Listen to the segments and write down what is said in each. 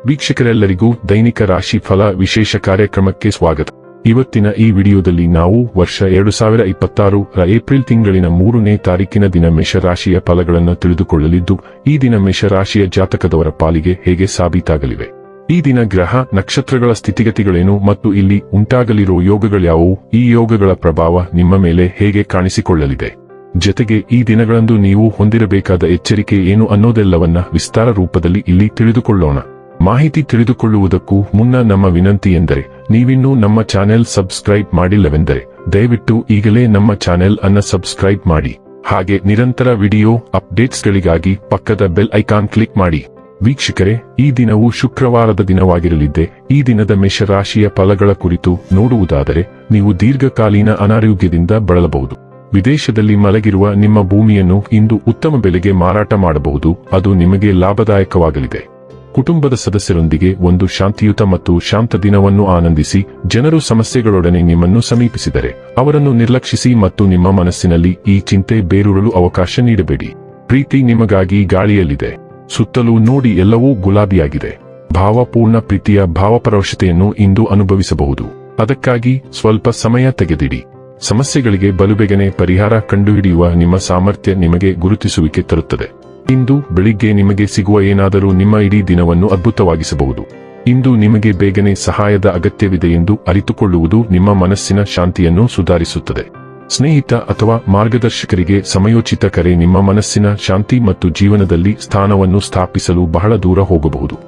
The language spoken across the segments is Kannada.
ವೀಕ್ಷಕರೆಲ್ಲರಿಗೂ ದೈನಿಕ ರಾಶಿ ಫಲ ವಿಶೇಷ ಕಾರ್ಯಕ್ರಮಕ್ಕೆ ಸ್ವಾಗತ. ಇವತ್ತಿನ ಈ ವಿಡಿಯೋದಲ್ಲಿ ನಾವು ವರ್ಷ 2026 ರ ಏಪ್ರಿಲ್ ತಿಂಗಳಿನ 3ನೇ ತಾರೀಕಿನ ದಿನ ಮೇಷರಾಶಿಯ ಫಲಗಳನ್ನು ತಿಳಿದುಕೊಳ್ಳಲಿದ್ದು, ಈ ದಿನ ಮೇಷರಾಶಿಯ ಜಾತಕದವರ ಪಾಲಿಗೆ ಹೇಗೆ ಸಾಬೀತಾಗಲಿವೆ, ಈ ದಿನ ಗ್ರಹ ನಕ್ಷತ್ರಗಳ ಸ್ಥಿತಿಗತಿಗಳೇನು ಮತ್ತು ಇಲ್ಲಿ ಉಂಟಾಗಲಿರುವ ಯೋಗಗಳ್ಯಾವುವು, ಈ ಯೋಗಗಳ ಪ್ರಭಾವ ನಿಮ್ಮ ಮೇಲೆ ಹೇಗೆ ಕಾಣಿಸಿಕೊಳ್ಳಲಿದೆ, ಜೊತೆಗೆ ಈ ದಿನಗಳಂದು ನೀವು ಹೊಂದಿರಬೇಕಾದ ಎಚ್ಚರಿಕೆ ಏನು ಅನ್ನೋದೆಲ್ಲವನ್ನ ವಿಸ್ತಾರ ರೂಪದಲ್ಲಿ ಇಲ್ಲಿ ತಿಳಿದುಕೊಳ್ಳೋಣ. ಮಾಹಿತಿ ತಿಳಿದುಕೊಳ್ಳುವುದಕ್ಕೂ ಮುನ್ನ ನಮ್ಮ ವಿನಂತಿ ಎಂದರೆ, ನೀವಿನ್ನೂ ನಮ್ಮ ಚಾನೆಲ್ ಸಬ್ಸ್ಕ್ರೈಬ್ ಮಾಡಿಲ್ಲವೆಂದರೆ ದಯವಿಟ್ಟು ಈಗಲೇ ನಮ್ಮ ಚಾನೆಲ್ ಅನ್ನ ಸಬ್ಸ್ಕ್ರೈಬ್ ಮಾಡಿ. ಹಾಗೆ ನಿರಂತರ ವಿಡಿಯೋ ಅಪ್ಡೇಟ್ಸ್ಗಳಿಗಾಗಿ ಪಕ್ಕದ ಬೆಲ್ ಐಕಾನ್ ಕ್ಲಿಕ್ ಮಾಡಿ. ವೀಕ್ಷಕರೇ, ಈ ದಿನವು ಶುಕ್ರವಾರದ ದಿನವಾಗಿರಲಿದ್ದೆ. ಈ ದಿನದ ಮೇಷರಾಶಿಯ ಫಲಗಳ ಕುರಿತು ನೋಡುವುದಾದರೆ, ನೀವು ದೀರ್ಘಕಾಲೀನ ಅನಾರೋಗ್ಯದಿಂದ ಬಳಲಬಹುದು. ವಿದೇಶದಲ್ಲಿ ಮಲಗಿರುವ ನಿಮ್ಮ ಭೂಮಿಯನ್ನು ಇಂದು ಉತ್ತಮ ಬೆಲೆಗೆ ಮಾರಾಟ ಮಾಡಬಹುದು. ಅದು ನಿಮಗೆ ಲಾಭದಾಯಕವಾಗಲಿದೆ. ಕುಟುಂಬದ ಸದಸ್ಯರೊಂದಿಗೆ ಒಂದು ಶಾಂತಿಯುತ ಮತ್ತು ಶಾಂತ ದಿನವನ್ನು ಆನಂದಿಸಿ. ಜನರು ಸಮಸ್ಯೆಗಳೊಡನೆ ನಿಮ್ಮನ್ನು ಸಮೀಪಿಸಿದರೆ ಅವರನ್ನು ನಿರ್ಲಕ್ಷಿಸಿ ಮತ್ತು ನಿಮ್ಮ ಮನಸ್ಸಿನಲ್ಲಿ ಈ ಚಿಂತೆ ಬೇರೂರಲು ಅವಕಾಶ ನೀಡಬೇಡಿ. ಪ್ರೀತಿ ನಿಮಗಾಗಿ ಗಾಳಿಯಲ್ಲಿದೆ. ಸುತ್ತಲೂ ನೋಡಿ, ಎಲ್ಲವೂ ಗುಲಾಬಿಯಾಗಿದೆ. ಭಾವಪೂರ್ಣ ಪ್ರೀತಿಯ ಭಾವಪರವಶತೆಯನ್ನು ಇಂದು ಅನುಭವಿಸಬಹುದು. ಅದಕ್ಕಾಗಿ ಸ್ವಲ್ಪ ಸಮಯ ತೆಗೆದಿಡಿ. ಸಮಸ್ಯೆಗಳಿಗೆ ಬಲುಬೇಗನೆ ಪರಿಹಾರ ಕಂಡುಹಿಡಿಯುವ ನಿಮ್ಮ ಸಾಮರ್ಥ್ಯ ನಿಮಗೆ ಗುರುತಿಸುವಿಕೆ ತರುತ್ತದೆ. ಇಂದು ಬೆಳಿಗ್ಗೆ ನಿಮಗೆ ಸಿಗುವ ಏನಾದರೂ ನಿಮ್ಮ ಇಡೀ ದಿನವನ್ನು ಅದ್ಭುತವಾಗಿಸಬಹುದು. ಇಂದು ನಿಮಗೆ ಬೇಗನೆ ಸಹಾಯದ ಅಗತ್ಯವಿದೆ ಎಂದು ಅರಿತುಕೊಳ್ಳುವುದು ನಿಮ್ಮ ಮನಸ್ಸಿನ ಶಾಂತಿಯನ್ನು ಸುಧಾರಿಸುತ್ತದೆ. ಸ್ನೇಹಿತ ಅಥವಾ ಮಾರ್ಗದರ್ಶಕರಿಗೆ ಸಮಯೋಚಿತ ಕರೆ ನಿಮ್ಮ ಮನಸ್ಸಿನ ಶಾಂತಿ ಮತ್ತು ಜೀವನದಲ್ಲಿ ಸ್ಥಾನವನ್ನು ಸ್ಥಾಪಿಸಲು ಬಹಳ ದೂರ ಹೋಗಬಹುದು.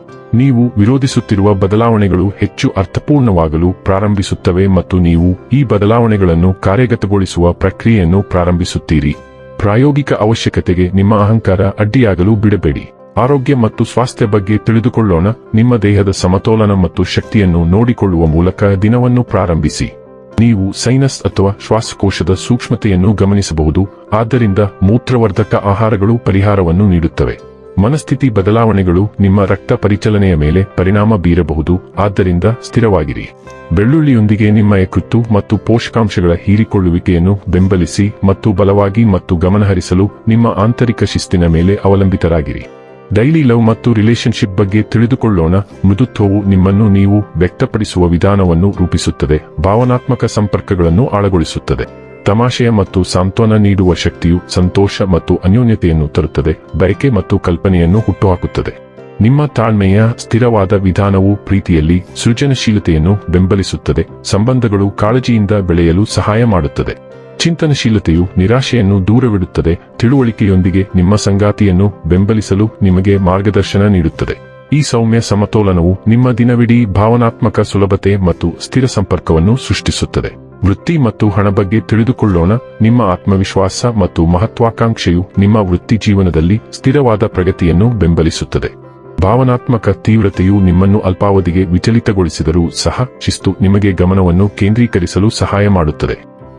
ನೀವು ವಿರೋಧಿಸುತ್ತಿರುವ ಬದಲಾವಣೆಗಳು ಹೆಚ್ಚು ಅರ್ಥಪೂರ್ಣವಾಗಲು ಪ್ರಾರಂಭಿಸುತ್ತವೆ ಮತ್ತು ನೀವು ಈ ಬದಲಾವಣೆಗಳನ್ನು ಕಾರ್ಯಗತಗೊಳಿಸುವ ಪ್ರಕ್ರಿಯೆಯನ್ನು ಪ್ರಾರಂಭಿಸುತ್ತೀರಿ. ಪ್ರಾಯೋಗಿಕ ಅವಶ್ಯಕತೆಗೆ ನಿಮ್ಮ ಅಹಂಕಾರ ಅಡ್ಡಿಯಾಗಲು ಬಿಡಬೇಡಿ. ಆರೋಗ್ಯ ಮತ್ತು ಸ್ವಾಸ್ಥ್ಯ ಬಗ್ಗೆ ತಿಳಿದುಕೊಳ್ಳೋಣ. ನಿಮ್ಮ ದೇಹದ ಸಮತೋಲನ ಮತ್ತು ಶಕ್ತಿಯನ್ನು ನೋಡಿಕೊಳ್ಳುವ ಮೂಲಕ ದಿನವನ್ನು ಪ್ರಾರಂಭಿಸಿ. ನೀವು ಸೈನಸ್ ಅಥವಾ ಶ್ವಾಸಕೋಶದ ಸೂಕ್ಷ್ಮತೆಯನ್ನು ಗಮನಿಸಬಹುದು, ಆದ್ದರಿಂದ ಮೂತ್ರವರ್ಧಕ ಆಹಾರಗಳು ಪರಿಹಾರವನ್ನು ನೀಡುತ್ತವೆ. ಮನಸ್ಥಿತಿ ಬದಲಾವಣೆಗಳು ನಿಮ್ಮ ರಕ್ತ ಪರಿಚಲನೆಯ ಮೇಲೆ ಪರಿಣಾಮ ಬೀರಬಹುದು, ಆದ್ದರಿಂದ ಸ್ಥಿರವಾಗಿರಿ. ಬೆಳ್ಳುಳ್ಳಿಯೊಂದಿಗೆ ನಿಮ್ಮ ಯಕೃತ್ತು ಮತ್ತು ಪೋಷಕಾಂಶಗಳ ಹೀರಿಕೊಳ್ಳುವಿಕೆಯನ್ನು ಬೆಂಬಲಿಸಿ ಮತ್ತು ಬಲವಾಗಿ ಮತ್ತು ಗಮನಹರಿಸಲು ನಿಮ್ಮ ಆಂತರಿಕ ಶಿಸ್ತಿನ ಮೇಲೆ ಅವಲಂಬಿತರಾಗಿರಿ. ಡೈಲಿ ಲವ್ ಮತ್ತು ರಿಲೇಶನ್ಶಿಪ್ ಬಗ್ಗೆ ತಿಳಿದುಕೊಳ್ಳೋಣ. ಮೃದುತ್ವವು ನಿಮ್ಮನ್ನು ನೀವು ವ್ಯಕ್ತಪಡಿಸುವ ವಿಧಾನವನ್ನು ರೂಪಿಸುತ್ತದೆ, ಭಾವನಾತ್ಮಕ ಸಂಪರ್ಕಗಳನ್ನು ಆಳಗೊಳಿಸುತ್ತದೆ. ತಮಾಷೆಯ ಮತ್ತು ಸಾಂತ್ವನ ನೀಡುವ ಶಕ್ತಿಯು ಸಂತೋಷ ಮತ್ತು ಅನ್ಯೋನ್ಯತೆಯನ್ನು ತರುತ್ತದೆ, ಬಯಕೆ ಮತ್ತು ಕಲ್ಪನೆಯನ್ನು ಹುಟ್ಟುಹಾಕುತ್ತದೆ. ನಿಮ್ಮ ತಾಳ್ಮೆಯ ಸ್ಥಿರವಾದ ವಿಧಾನವು ಪ್ರೀತಿಯಲ್ಲಿ ಸೃಜನಶೀಲತೆಯನ್ನು ಬೆಂಬಲಿಸುತ್ತದೆ, ಸಂಬಂಧಗಳು ಕಾಳಜಿಯಿಂದ ಬೆಳೆಯಲು ಸಹಾಯ ಮಾಡುತ್ತದೆ. ಚಿಂತನಶೀಲತೆಯು ನಿರಾಶೆಯನ್ನು ದೂರವಿಡುತ್ತದೆ, ತಿಳುವಳಿಕೆಯೊಂದಿಗೆ ನಿಮ್ಮ ಸಂಗಾತಿಯನ್ನು ಬೆಂಬಲಿಸಲು ನಿಮಗೆ ಮಾರ್ಗದರ್ಶನ ನೀಡುತ್ತದೆ. ಈ ಸೌಮ್ಯ ಸಮತೋಲನವು ನಿಮ್ಮ ದಿನವಿಡೀ ಭಾವನಾತ್ಮಕ ಸುಲಭತೆ ಮತ್ತು ಸ್ಥಿರ ಸಂಪರ್ಕವನ್ನು ಸೃಷ್ಟಿಸುತ್ತದೆ. ವೃತ್ತಿ ಮತ್ತು ಹಣ ಬಗ್ಗೆ ತಿಳಿದುಕೊಳ್ಳೋಣ. ನಿಮ್ಮ ಆತ್ಮವಿಶ್ವಾಸ ಮತ್ತು ಮಹತ್ವಾಕಾಂಕ್ಷೆಯು ನಿಮ್ಮ ವೃತ್ತಿ ಜೀವನದಲ್ಲಿ ಸ್ಥಿರವಾದ ಪ್ರಗತಿಯನ್ನು ಬೆಂಬಲಿಸುತ್ತದೆ. ಭಾವನಾತ್ಮಕ ತೀವ್ರತೆಯು ನಿಮ್ಮನ್ನು ಅಲ್ಪಾವಧಿಗೆ ವಿಚಲಿತಗೊಳಿಸಿದರೂ ಸಹ ಶಿಸ್ತು ನಿಮಗೆ ಗಮನವನ್ನು ಕೇಂದ್ರೀಕರಿಸಲು ಸಹಾಯ ಮಾಡುತ್ತದೆ.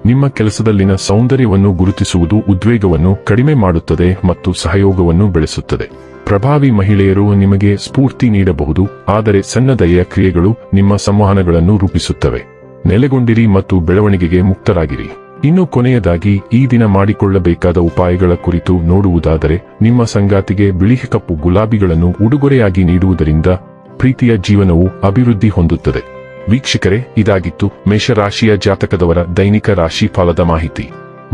ನಿಮ್ಮ ಕೆಲಸದಲ್ಲಿನ ಸೌಂದರ್ಯವನ್ನು ಗುರುತಿಸುವುದು ಉದ್ವೇಗವನ್ನು ಕಡಿಮೆ ಮಾಡುತ್ತದೆ ಮತ್ತು ಸಹಯೋಗವನ್ನು ಬೆಳೆಸುತ್ತದೆ. ಪ್ರಭಾವಿ ಮಹಿಳೆಯರು ನಿಮಗೆ ಸ್ಫೂರ್ತಿ ನೀಡಬಹುದು, ಆದರೆ ಸಣ್ಣ ದಯೆಯ ಕ್ರಿಯೆಗಳು ನಿಮ್ಮ ಸಂವಹನಗಳನ್ನು ರೂಪಿಸುತ್ತವೆ. ನೆಲೆಗೊಂಡಿರಿ ಮತ್ತು ಬೆಳವಣಿಗೆಗೆ ಮುಕ್ತರಾಗಿರಿ. ಇನ್ನು ಕೊನೆಯದಾಗಿ, ಈ ದಿನ ಮಾಡಿಕೊಳ್ಳಬೇಕಾದ ಉಪಾಯಗಳ ಕುರಿತು ನೋಡುವುದಾದರೆ, ನಿಮ್ಮ ಸಂಗಾತಿಗೆ ಬಿಳಿ ಕಪ್ಪು ಗುಲಾಬಿಗಳನ್ನು ಉಡುಗೊರೆಯಾಗಿ ನೀಡುವುದರಿಂದ ಪ್ರೀತಿಯ ಜೀವನವು ಅಭಿವೃದ್ಧಿ ಹೊಂದುತ್ತದೆ. ವೀಕ್ಷಕರೇ, ಇದಾಗಿತ್ತು ಮೇಷರಾಶಿಯ ಜಾತಕದವರ ದೈನಿಕ ರಾಶಿ ಫಲದ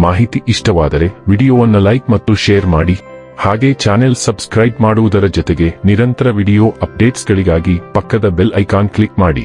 ಮಾಹಿತಿ ಇಷ್ಟವಾದರೆ ವಿಡಿಯೋವನ್ನು ಲೈಕ್ ಮತ್ತು ಶೇರ್ ಮಾಡಿ. ಹಾಗೆ ಚಾನೆಲ್ ಸಬ್ಸ್ಕ್ರೈಬ್ ಮಾಡುವುದರ ಜೊತೆಗೆ ನಿರಂತರ ವಿಡಿಯೋ ಅಪ್ಡೇಟ್ಸ್ಗಳಿಗಾಗಿ ಪಕ್ಕದ ಬೆಲ್ ಐಕಾನ್ ಕ್ಲಿಕ್ ಮಾಡಿ.